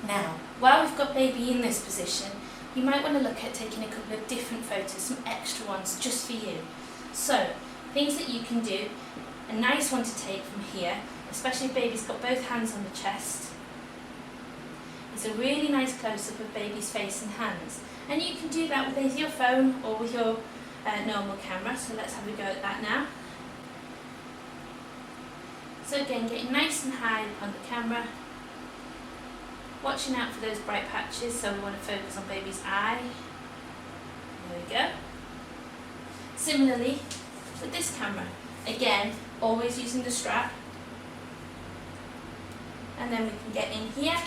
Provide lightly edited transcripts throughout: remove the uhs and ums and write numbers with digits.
Now, while we've got baby in this position, you might want to look at taking a couple of different photos, some extra ones just for you. So, things that you can do, a nice one to take from here, especially if baby's got both hands on the chest, is a really nice close-up of baby's face and hands. And you can do that with either your phone or with your normal camera, so let's have a go at that now. So again, getting nice and high on the camera, watching out for those bright patches, so we want to focus on baby's eye. There we go. Similarly, with this camera, again, always using the strap, and then we can get in here,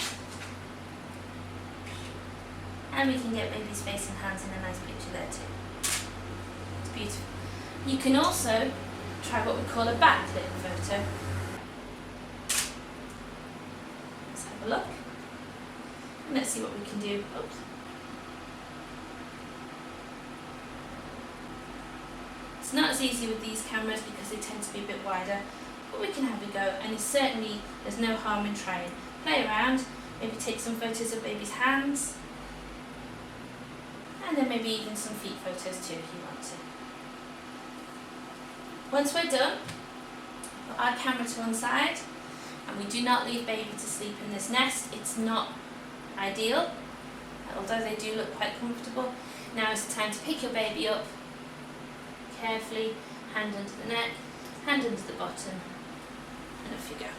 and we can get baby's face and hands in a nice picture there too. It's beautiful. You can also try what we call a backlit photo. Let's have a look. And let's see what we can do. Oops. It's not as easy with these cameras because they tend to be a bit wider, but we can have a go, and certainly there's no harm in trying. Play around, maybe take some photos of baby's hands, and then maybe even some feet photos too if you want to. Once we're done, put our camera to one side, and we do not leave baby to sleep in this nest. It's not ideal, although they do look quite comfortable. Now is the time to pick your baby up carefully, hand under the neck, hand under the bottom, and off you go,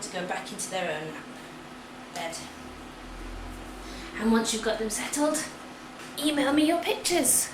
to go back into their own bed. And once you've got them settled, email me your pictures.